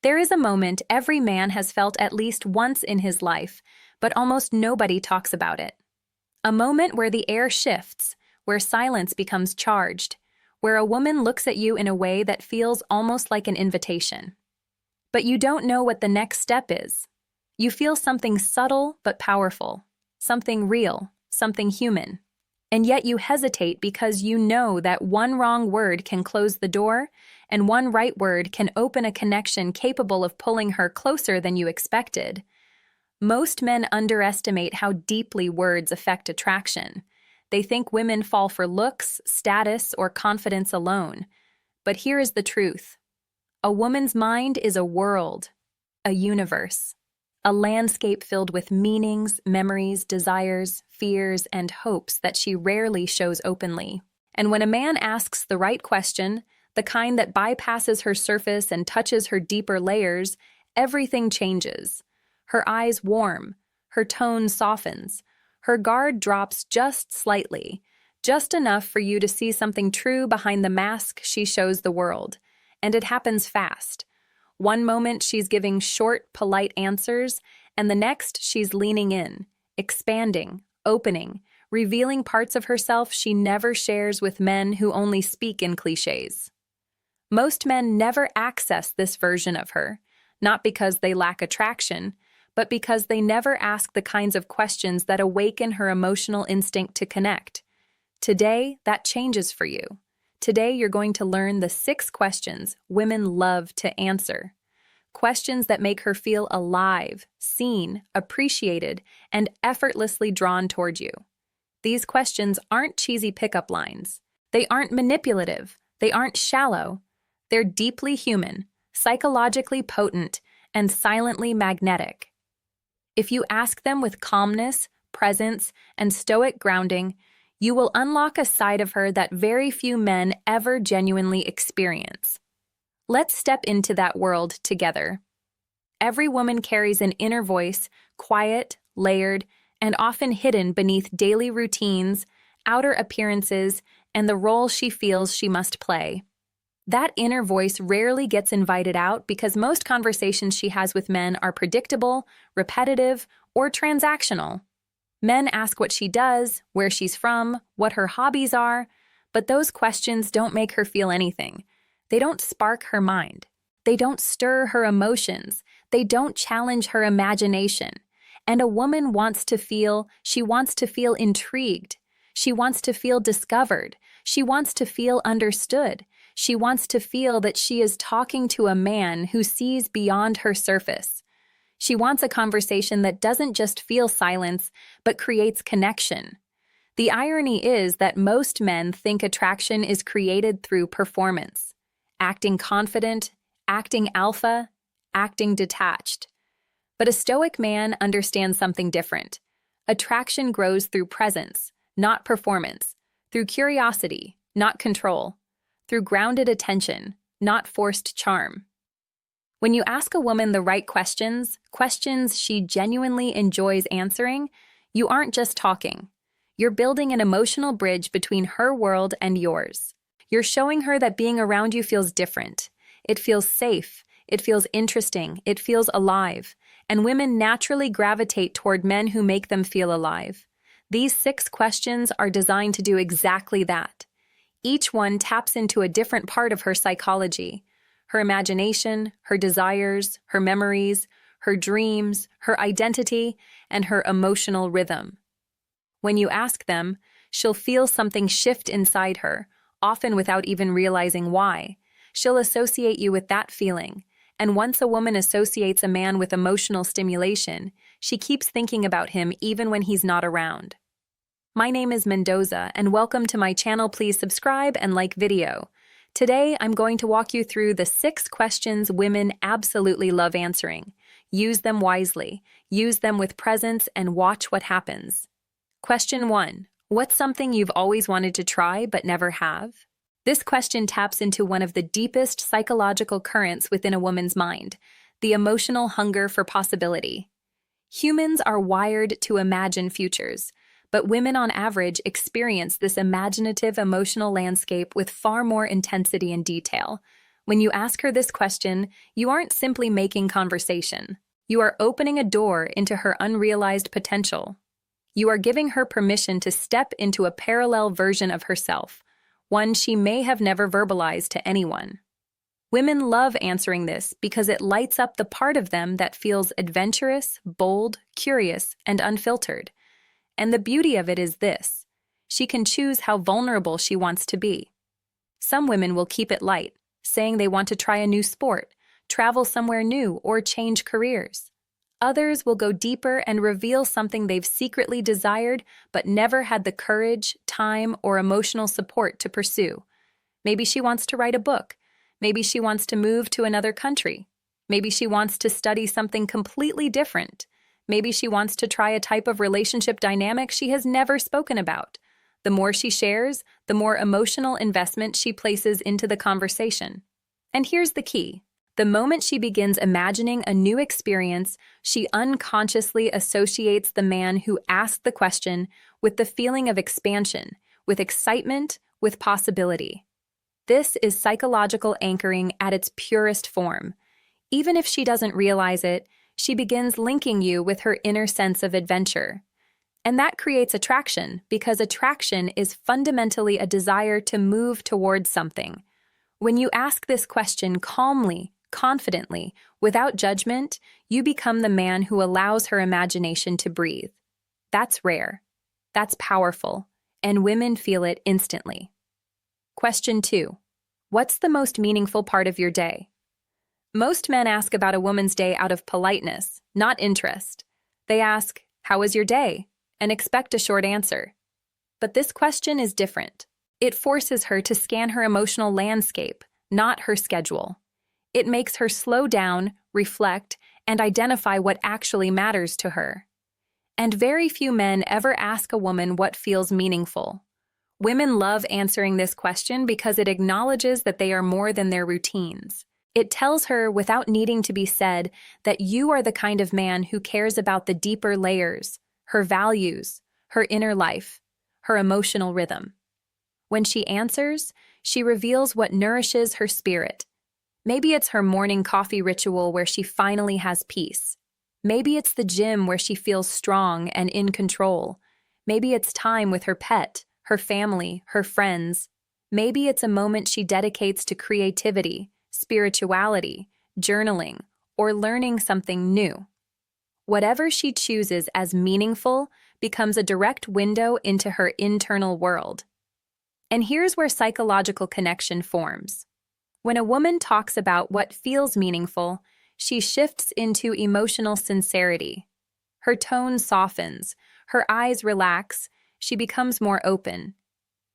There is a moment every man has felt at least once in his life, but almost nobody talks about it. A moment where the air shifts, where silence becomes charged, where a woman looks at you in a way that feels almost like an invitation. But you don't know what the next step is. You feel something subtle but powerful, something real, something human. And yet you hesitate because you know that one wrong word can close the door, and one right word can open a connection capable of pulling her closer than you expected. Most men underestimate how deeply words affect attraction. They think women fall for looks, status, or confidence alone. But here is the truth. A woman's mind is a world, a universe, a landscape filled with meanings, memories, desires, fears, and hopes that she rarely shows openly. And when a man asks the right question, the kind that bypasses her surface and touches her deeper layers, everything changes. Her eyes warm, her tone softens, her guard drops just slightly, just enough for you to see something true behind the mask she shows the world. And it happens fast. One moment she's giving short, polite answers, and the next she's leaning in, expanding, opening, revealing parts of herself she never shares with men who only speak in cliches. Most men never access this version of her, not because they lack attraction, but because they never ask the kinds of questions that awaken her emotional instinct to connect. Today, that changes for you. Today, you're going to learn the 6 questions women love to answer. Questions that make her feel alive, seen, appreciated, and effortlessly drawn toward you. These questions aren't cheesy pickup lines. They aren't manipulative. They aren't shallow. They're deeply human, psychologically potent, and silently magnetic. If you ask them with calmness, presence, and stoic grounding, you will unlock a side of her that very few men ever genuinely experience. Let's step into that world together. Every woman carries an inner voice, quiet, layered, and often hidden beneath daily routines, outer appearances, and the role she feels she must play. That inner voice rarely gets invited out because most conversations she has with men are predictable, repetitive, or transactional. Men ask what she does, where she's from, what her hobbies are, but those questions don't make her feel anything. They don't spark her mind. They don't stir her emotions. They don't challenge her imagination. And a woman wants to feel intrigued. She wants to feel discovered. She wants to feel understood. She wants to feel that she is talking to a man who sees beyond her surface. She wants a conversation that doesn't just feel silence, but creates connection. The irony is that most men think attraction is created through performance, acting confident, acting alpha, acting detached. But a stoic man understands something different. Attraction grows through presence, not performance, through curiosity, not control, through grounded attention, not forced charm. When you ask a woman the right questions she genuinely enjoys answering, you aren't just talking. You're building an emotional bridge between her world and yours. You're showing her that being around you feels different. It feels safe. It feels interesting. It feels alive. And women naturally gravitate toward men who make them feel alive. These 6 questions are designed to do exactly that. Each one taps into a different part of her psychology. Her imagination, her desires, her memories, her dreams, her identity, and her emotional rhythm. When you ask them, she'll feel something shift inside her, often without even realizing why. She'll associate you with that feeling, and once a woman associates a man with emotional stimulation, she keeps thinking about him even when he's not around. My name is Mendoza, and welcome to my channel. Please subscribe and like video. Today, I'm going to walk you through the 6 questions women absolutely love answering. Use them wisely, use them with presence, and watch what happens. Question 1. What's something you've always wanted to try but never have? This question taps into one of the deepest psychological currents within a woman's mind, the emotional hunger for possibility. Humans are wired to imagine futures, but women on average experience this imaginative emotional landscape with far more intensity and detail. When you ask her this question, you aren't simply making conversation. You are opening a door into her unrealized potential. You are giving her permission to step into a parallel version of herself, one she may have never verbalized to anyone. Women love answering this because it lights up the part of them that feels adventurous, bold, curious, and unfiltered. And the beauty of it is this: she can choose how vulnerable she wants to be. Some women will keep it light, saying they want to try a new sport, travel somewhere new, or change careers. Others will go deeper and reveal something they've secretly desired but never had the courage, time, or emotional support to pursue. Maybe she wants to write a book. Maybe she wants to move to another country. Maybe she wants to study something completely different. Maybe she wants to try a type of relationship dynamic she has never spoken about. The more she shares, the more emotional investment she places into the conversation. And here's the key. The moment she begins imagining a new experience, she unconsciously associates the man who asked the question with the feeling of expansion, with excitement, with possibility. This is psychological anchoring at its purest form. Even if she doesn't realize it, she begins linking you with her inner sense of adventure. And that creates attraction, because attraction is fundamentally a desire to move towards something. When you ask this question calmly, confidently, without judgment, you become the man who allows her imagination to breathe. That's rare. That's powerful. And women feel it instantly. Question 2. What's the most meaningful part of your day? Most men ask about a woman's day out of politeness, not interest. They ask, "How was your day?" and expect a short answer. But this question is different. It forces her to scan her emotional landscape, not her schedule. It makes her slow down, reflect, and identify what actually matters to her. And very few men ever ask a woman what feels meaningful. Women love answering this question because it acknowledges that they are more than their routines. It tells her, without needing to be said, that you are the kind of man who cares about the deeper layers, her values, her inner life, her emotional rhythm. When she answers, she reveals what nourishes her spirit. Maybe it's her morning coffee ritual where she finally has peace. Maybe it's the gym where she feels strong and in control. Maybe it's time with her pet, her family, her friends. Maybe it's a moment she dedicates to creativity, spirituality, journaling, or learning something new. Whatever she chooses as meaningful becomes a direct window into her internal world. And here's where psychological connection forms. When a woman talks about what feels meaningful, she shifts into emotional sincerity. Her tone softens, her eyes relax, she becomes more open.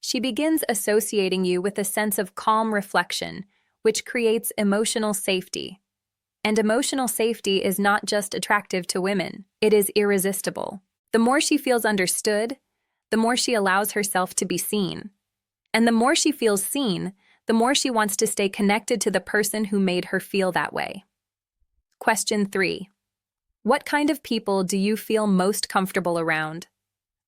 She begins associating you with a sense of calm reflection, which creates emotional safety. And emotional safety is not just attractive to women, it is irresistible. The more she feels understood, the more she allows herself to be seen. And the more she feels seen, the more she wants to stay connected to the person who made her feel that way. Question 3. What kind of people do you feel most comfortable around?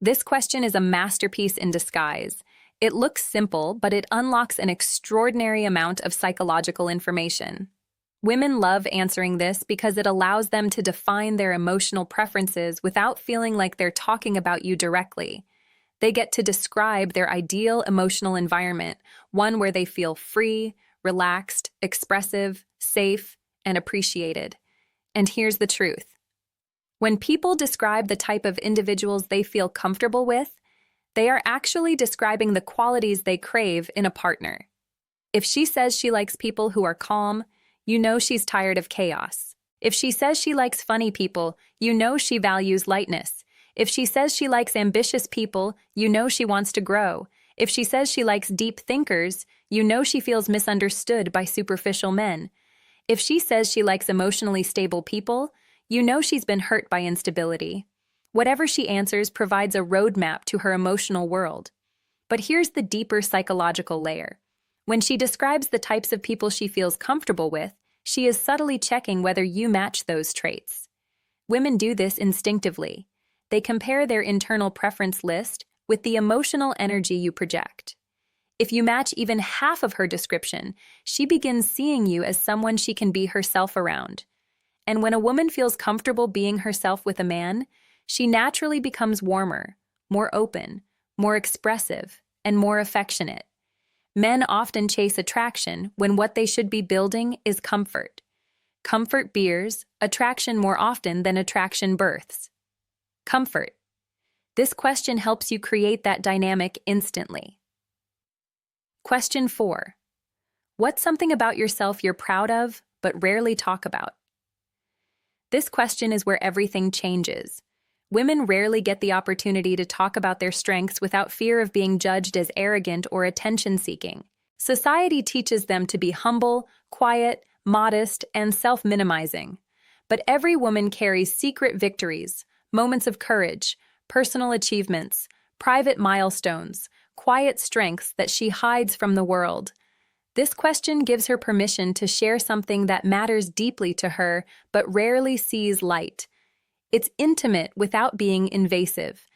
This question is a masterpiece in disguise. It looks simple, but it unlocks an extraordinary amount of psychological information. Women love answering this because it allows them to define their emotional preferences without feeling like they're talking about you directly. They get to describe their ideal emotional environment, one where they feel free, relaxed, expressive, safe, and appreciated. And here's the truth. When people describe the type of individuals they feel comfortable with, they are actually describing the qualities they crave in a partner. If she says she likes people who are calm, you know she's tired of chaos. If she says she likes funny people, you know she values lightness. If she says she likes ambitious people, you know she wants to grow. If she says she likes deep thinkers, you know she feels misunderstood by superficial men. If she says she likes emotionally stable people, you know she's been hurt by instability. Whatever she answers provides a roadmap to her emotional world. But here's the deeper psychological layer. When she describes the types of people she feels comfortable with, she is subtly checking whether you match those traits. Women do this instinctively. They compare their internal preference list with the emotional energy you project. If you match even half of her description, she begins seeing you as someone she can be herself around. And when a woman feels comfortable being herself with a man, she naturally becomes warmer, more open, more expressive, and more affectionate. Men often chase attraction when what they should be building is comfort. Comfort bears attraction more often than attraction births. Comfort. This question helps you create that dynamic instantly. Question 4. What's something about yourself you're proud of but rarely talk about? This question is where everything changes. Women rarely get the opportunity to talk about their strengths without fear of being judged as arrogant or attention-seeking. Society teaches them to be humble, quiet, modest, and self-minimizing. But every woman carries secret victories, moments of courage, personal achievements, private milestones, quiet strengths that she hides from the world. This question gives her permission to share something that matters deeply to her but rarely sees light. It's intimate without being invasive.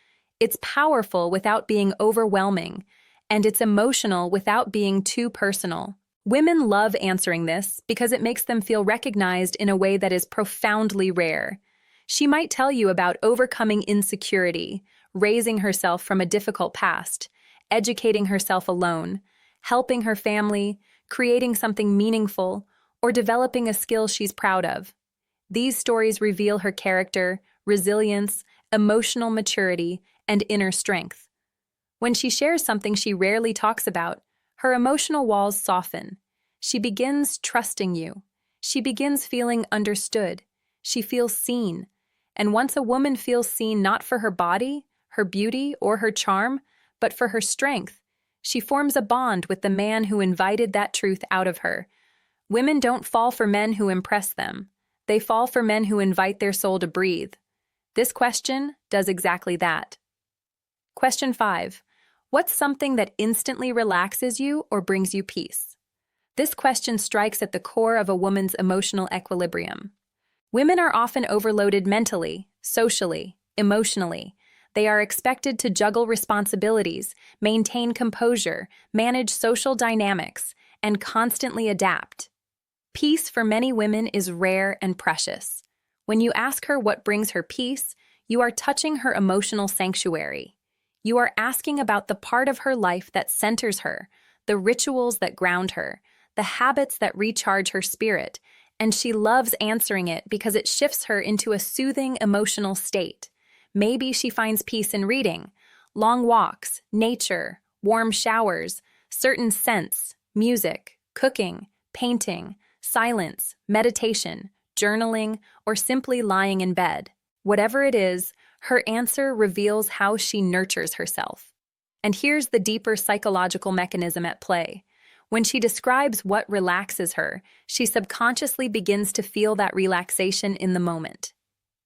It's powerful without being overwhelming. And it's emotional without being too personal. Women love answering this because it makes them feel recognized in a way that is profoundly rare. She might tell you about overcoming insecurity, raising herself from a difficult past, educating herself alone, helping her family, creating something meaningful, or developing a skill she's proud of. These stories reveal her character, resilience, emotional maturity, and inner strength. When she shares something she rarely talks about, her emotional walls soften. She begins trusting you. She begins feeling understood. She feels seen. And once a woman feels seen not for her body, her beauty, or her charm, but for her strength, she forms a bond with the man who invited that truth out of her. Women don't fall for men who impress them. They fall for men who invite their soul to breathe. This question does exactly that. Question 5. What's something that instantly relaxes you or brings you peace? This question strikes at the core of a woman's emotional equilibrium. Women are often overloaded mentally, socially, emotionally. They are expected to juggle responsibilities, maintain composure, manage social dynamics, and constantly adapt. Peace for many women is rare and precious. When you ask her what brings her peace, you are touching her emotional sanctuary. You are asking about the part of her life that centers her, the rituals that ground her, the habits that recharge her spirit, and she loves answering it because it shifts her into a soothing emotional state. Maybe she finds peace in reading, long walks, nature, warm showers, certain scents, music, cooking, painting, silence, meditation, journaling, or simply lying in bed. Whatever it is, her answer reveals how she nurtures herself. And here's the deeper psychological mechanism at play. When she describes what relaxes her, she subconsciously begins to feel that relaxation in the moment.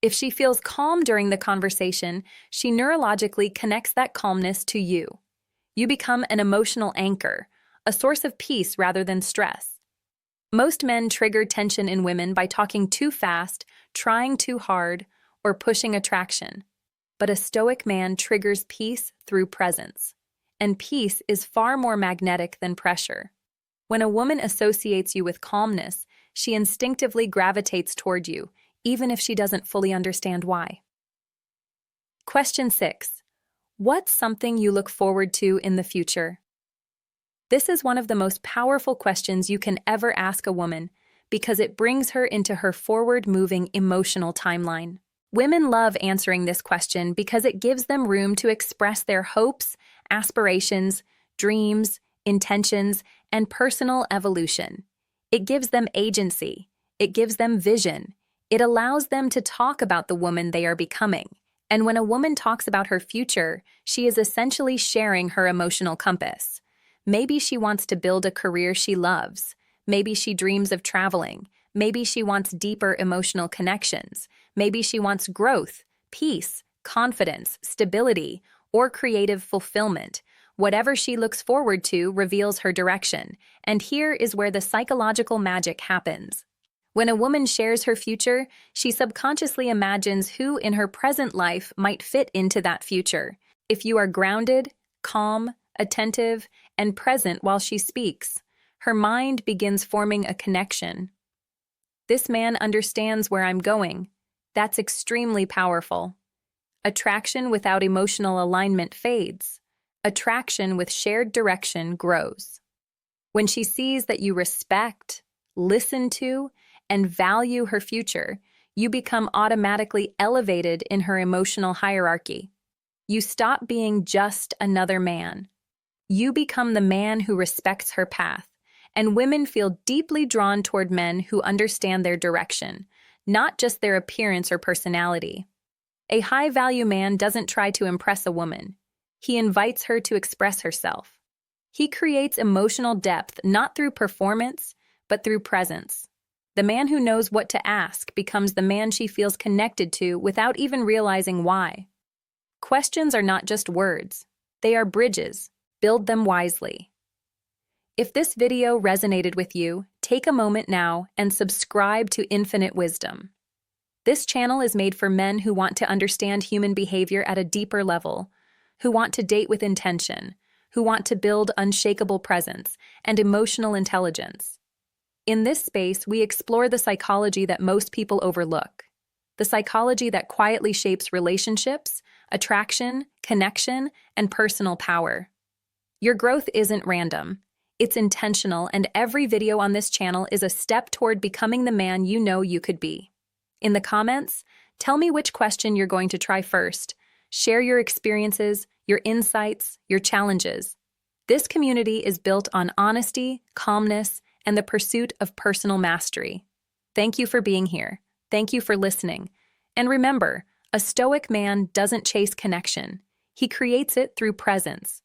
If she feels calm during the conversation, she neurologically connects that calmness to you. You become an emotional anchor, a source of peace rather than stress. Most men trigger tension in women by talking too fast, trying too hard, or pushing attraction. But a stoic man triggers peace through presence. And peace is far more magnetic than pressure. When a woman associates you with calmness, she instinctively gravitates toward you, even if she doesn't fully understand why. Question 6. What's something you look forward to in the future? This is one of the most powerful questions you can ever ask a woman because it brings her into her forward-moving emotional timeline. Women love answering this question because it gives them room to express their hopes, aspirations, dreams, intentions, and personal evolution. It gives them agency. It gives them vision. It allows them to talk about the woman they are becoming. And when a woman talks about her future, she is essentially sharing her emotional compass. Maybe she wants to build a career she loves. Maybe she dreams of traveling. Maybe she wants deeper emotional connections. Maybe she wants growth, peace, confidence, stability, or creative fulfillment. Whatever she looks forward to reveals her direction. And here is where the psychological magic happens. When a woman shares her future, she subconsciously imagines who in her present life might fit into that future. If you are grounded, calm, attentive, and present while she speaks. Her mind begins forming a connection. This man understands where I'm going. That's extremely powerful. Attraction without emotional alignment fades. Attraction with shared direction grows. When she sees that you respect, listen to, and value her future, you become automatically elevated in her emotional hierarchy. You stop being just another man. You become the man who respects her path, and women feel deeply drawn toward men who understand their direction, not just their appearance or personality. A high-value man doesn't try to impress a woman. He invites her to express herself. He creates emotional depth not through performance, but through presence. The man who knows what to ask becomes the man she feels connected to without even realizing why. Questions are not just words. They are bridges. Build them wisely. If this video resonated with you, take a moment now and subscribe to Infinite Wisdom. This channel is made for men who want to understand human behavior at a deeper level, who want to date with intention, who want to build unshakable presence and emotional intelligence. In this space, we explore the psychology that most people overlook, the psychology that quietly shapes relationships, attraction, connection, and personal power. Your growth isn't random. It's intentional, and every video on this channel is a step toward becoming the man you know you could be. In the comments, tell me which question you're going to try first. Share your experiences, your insights, your challenges. This community is built on honesty, calmness, and the pursuit of personal mastery. Thank you for being here. Thank you for listening. And remember, a stoic man doesn't chase connection. He creates it through presence.